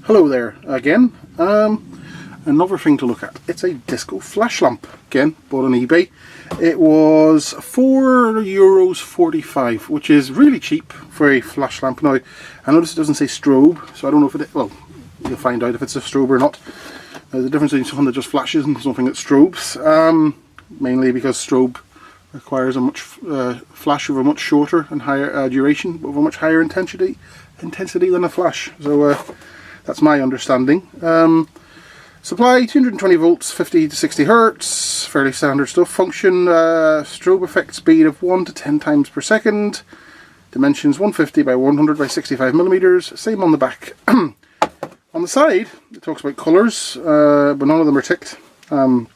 Hello there again. Another thing to look at. It's a disco flash lamp. Again, bought on eBay. It was €4.45, which is really cheap for a flash lamp. Now, I notice it doesn't say strobe, so I don't know if it. Well, you'll find out if it's a strobe or not. The difference between something that just flashes and something that strobes, mainly because strobe requires a much flash of a much shorter and higher duration, of a much higher intensity than a flash. So that's my understanding. Supply 220 volts, 50 to 60 hertz, fairly standard stuff. Function, strobe effect speed of 1 to 10 times per second. Dimensions 150 by 100 by 65 millimeters. Same on the back. On the side, it talks about colours, but none of them are ticked. I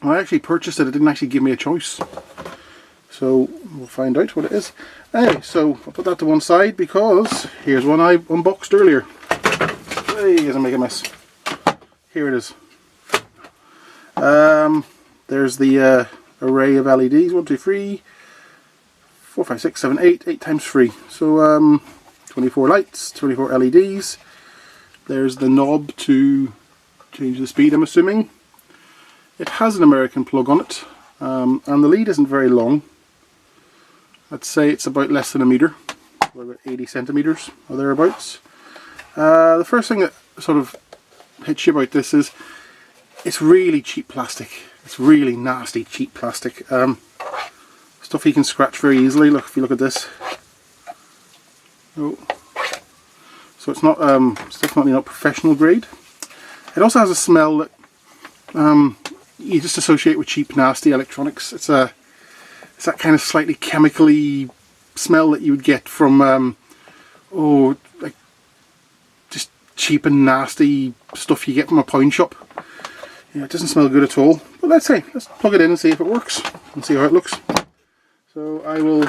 actually purchased it, it didn't actually give me a choice. So we'll find out what it is. Anyway, so I'll put that to one side because here's one I unboxed earlier. Hey, he doesn't make a mess. Here it is. There's the array of LEDs. 1, 2, 3, 4, 5, 6, 7, 8. 8 times 3. So 24 lights, 24 LEDs. There's the knob to change the speed, I'm assuming. It has an American plug on it. And the lead isn't very long. I'd say it's about less than a metre. About 80 centimetres or thereabouts. The first thing that sort of hits you about this is it's really cheap plastic. It's really nasty cheap plastic. Stuff you can scratch very easily. Look, if you look at this. Oh. So it's not it's definitely not professional grade. It also has a smell that you just associate with cheap nasty electronics. It's that kind of slightly chemically smell that you would get from like just cheap and nasty stuff you get from a pawn shop. Yeah, it doesn't smell good at all. But let's plug it in and see if it works and see how it looks. So I will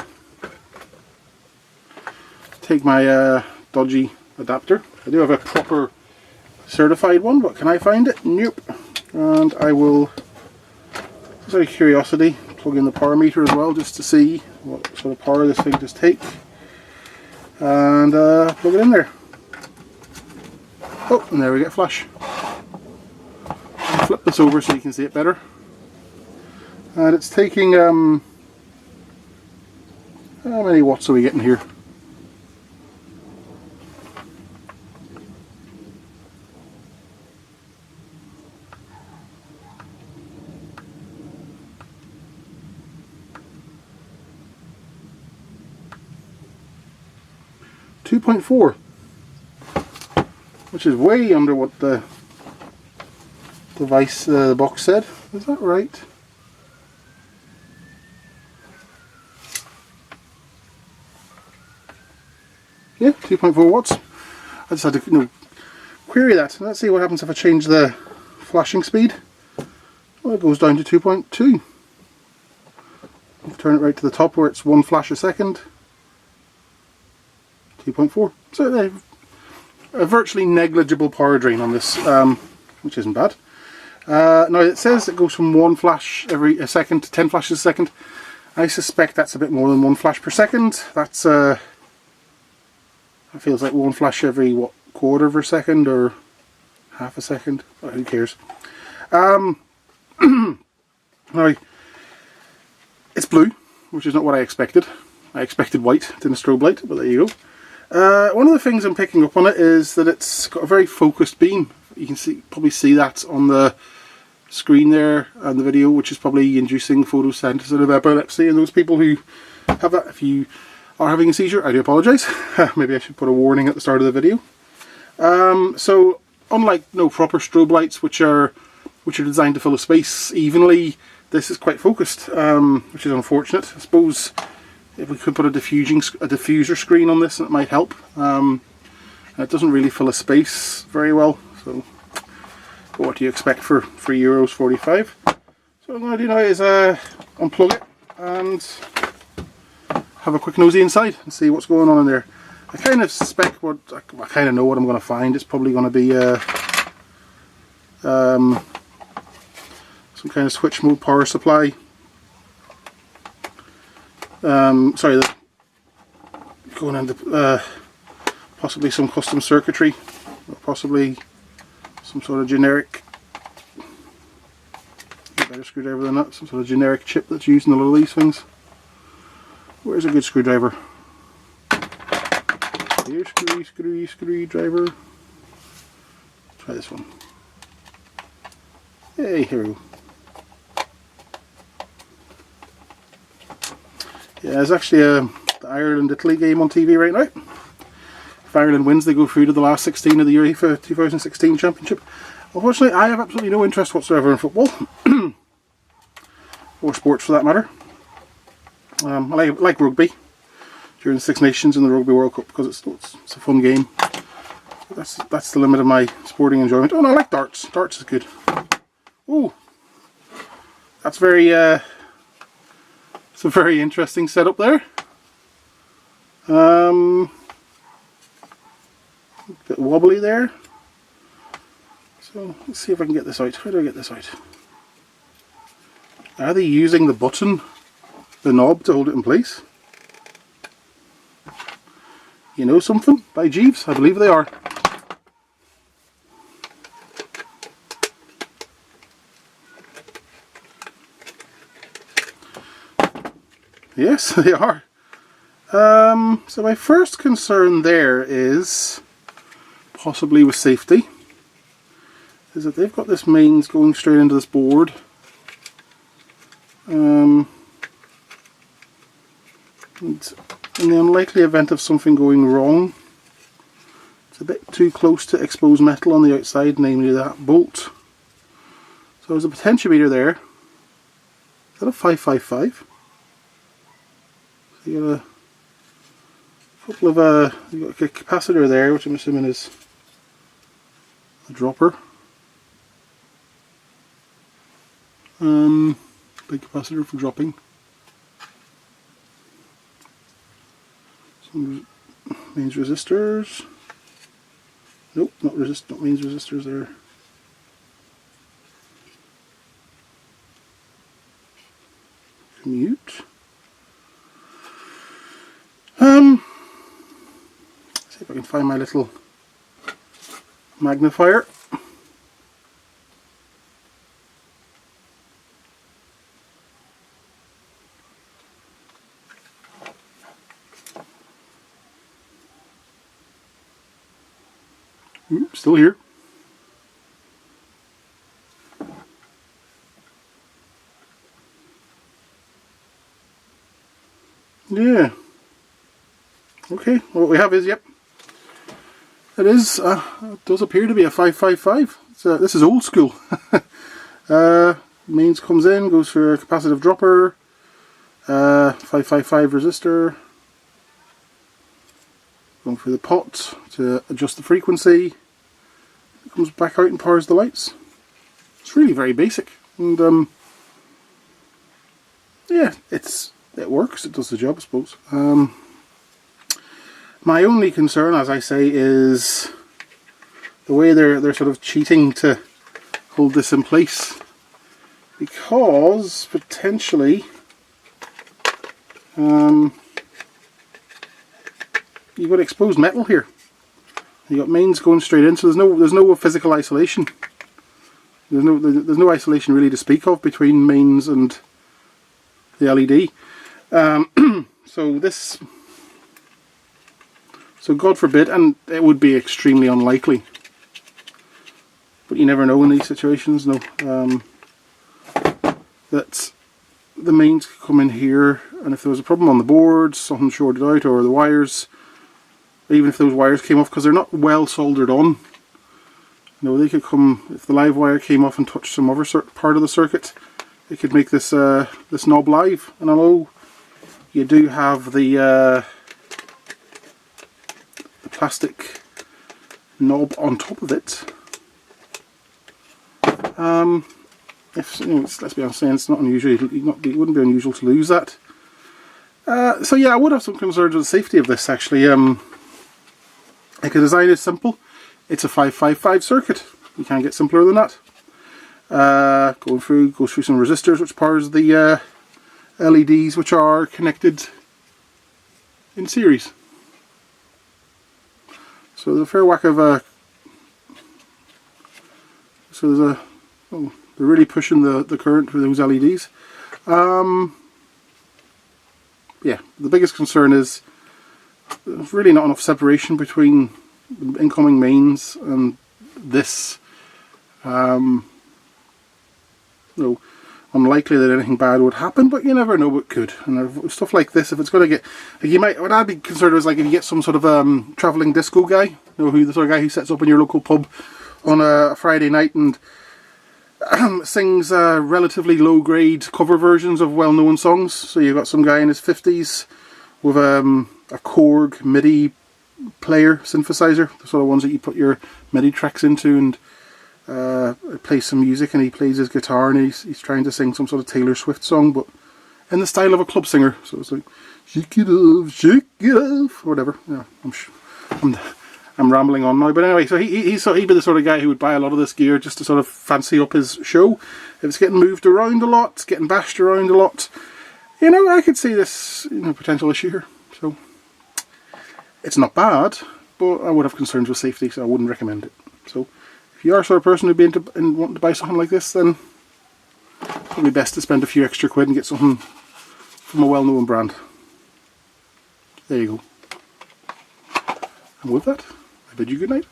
take my dodgy adapter. I do have a proper certified one, but can I find it? Nope. And I will, just out of curiosity, plug in the power meter as well, just to see what sort of power this thing does take. And plug it in there. Oh, and there we get flash. I'll flip this over so you can see it better. And it's taking, how many watts are we getting here? .4, which is way under what the device, the box said. Is that right? Yeah, 2.4 watts. I just had to query that. Let's see what happens if I change the flashing speed. Well, it goes down to 2.2. Turn it right to the top where it's 1 flash a second. 2.4. So a virtually negligible power drain on this, which isn't bad. Now it says it goes from 1 flash every second to 10 flashes a second. I suspect that's a bit more than 1 flash per second. That's that feels like 1 flash every what, quarter of a second or half a second. Oh, who cares? Now it's blue, which is not what I expected. I expected white in a strobe light, but there you go. One of the things I'm picking up on it is that it's got a very focused beam. You can probably see that on the screen there and the video, which is probably inducing photosynthesis of epilepsy in those people who have that. If you are having a seizure, I do apologise. Maybe I should put a warning at the start of the video. So unlike proper strobe lights, which are designed to fill a space evenly, this is quite focused, which is unfortunate. I suppose if we could put a diffuser screen on this, it might help. It doesn't really fill a space very well, so what do you expect for €3.45? So what I'm going to do now is unplug it and have a quick nosy inside and see what's going on in there. I kind of suspect I kind of know what I'm going to find. It's probably going to be some kind of switch mode power supply. Sorry, going into possibly some custom circuitry. or possibly some sort of generic, a better screwdriver than that, some sort of generic chip that's used in a lot of these things. Where's a good screwdriver? Here, screwdriver. Try this one. Hey, here we go. Yeah, there's actually the Ireland-Italy game on TV right now. If Ireland wins, they go through to the last 16 of the UEFA 2016 Championship. Unfortunately, I have absolutely no interest whatsoever in football, or sports for that matter. I like rugby during the Six Nations and the Rugby World Cup because it's a fun game. That's the limit of my sporting enjoyment. Oh no, I like darts. Darts is good. Ooh, that's very. It's a very interesting setup there. A bit wobbly there. So let's see if I can get this out. How do I get this out? Are they using the button, the knob, to hold it in place? You know something? By Jeeves, I believe they are. Yes, they are. So my first concern there is, possibly with safety, is that they've got this mains going straight into this board. And in the unlikely event of something going wrong, it's a bit too close to exposed metal on the outside, namely that bolt. So there's a potentiometer there. Is that a 555? So you got a couple of you've got a capacitor there, which I'm assuming is a dropper. Big capacitor for dropping. Some mains resistors. Nope, not mains resistors there. Commute. See if I can find my little magnifier. Still here. Yeah. Okay, well, what we have is, yep, it is, it does appear to be a 555. This is old school. Mains comes in, goes for a capacitive dropper, 555 resistor, going through the pot to adjust the frequency, it comes back out and powers the lights. It's really very basic, and yeah, it works, it does the job, I suppose. My only concern, as I say, is the way they're sort of cheating to hold this in place, because potentially you've got exposed metal here. You've got mains going straight in, so there's no physical isolation. There's no isolation really to speak of between mains and the LED. So God forbid, and it would be extremely unlikely, but you never know in these situations, that the mains could come in here, and if there was a problem on the board, something shorted out, or the wires, even if those wires came off, because they're not well soldered on, they could come, if the live wire came off and touched some other part of the circuit, it could make this this knob live. And although you do have the plastic knob on top of it, let's be honest, it's not unusual. It wouldn't be unusual to lose that. So yeah, I would have some concerns with the safety of this. Actually, like, the design is simple. It's a 555 circuit. You can't get simpler than that. Goes through some resistors, which powers the LEDs, which are connected in series. So there's a fair whack of So there's a, oh, they're really pushing the current for those LEDs. Yeah, the biggest concern is there's really not enough separation between the incoming mains and this. No, unlikely that anything bad would happen, but you never know what could. And stuff like this, if it's going to get, like you might, what I'd be concerned is like if you get some sort of travelling disco guy, you know, who the sort of guy who sets up in your local pub on a Friday night and sings relatively low-grade cover versions of well-known songs. So you've got some guy in his 50s with a Korg MIDI player synthesizer, the sort of ones that you put your MIDI tracks into, and plays some music, and he plays his guitar, and he's trying to sing some sort of Taylor Swift song, but in the style of a club singer. So it's like, shake it off, or whatever. Yeah, I'm rambling on now, but anyway, so he'd be the sort of guy who would buy a lot of this gear just to sort of fancy up his show. If it's getting moved around a lot, it's getting bashed around a lot, you know, I could see this, you know, potential issue here. So it's not bad, but I would have concerns with safety, so I wouldn't recommend it. So if you are sort of person who'd be into and wanting to buy something like this, then it's probably best to spend a few extra quid and get something from a well-known brand. There you go. And with that, I bid you good night.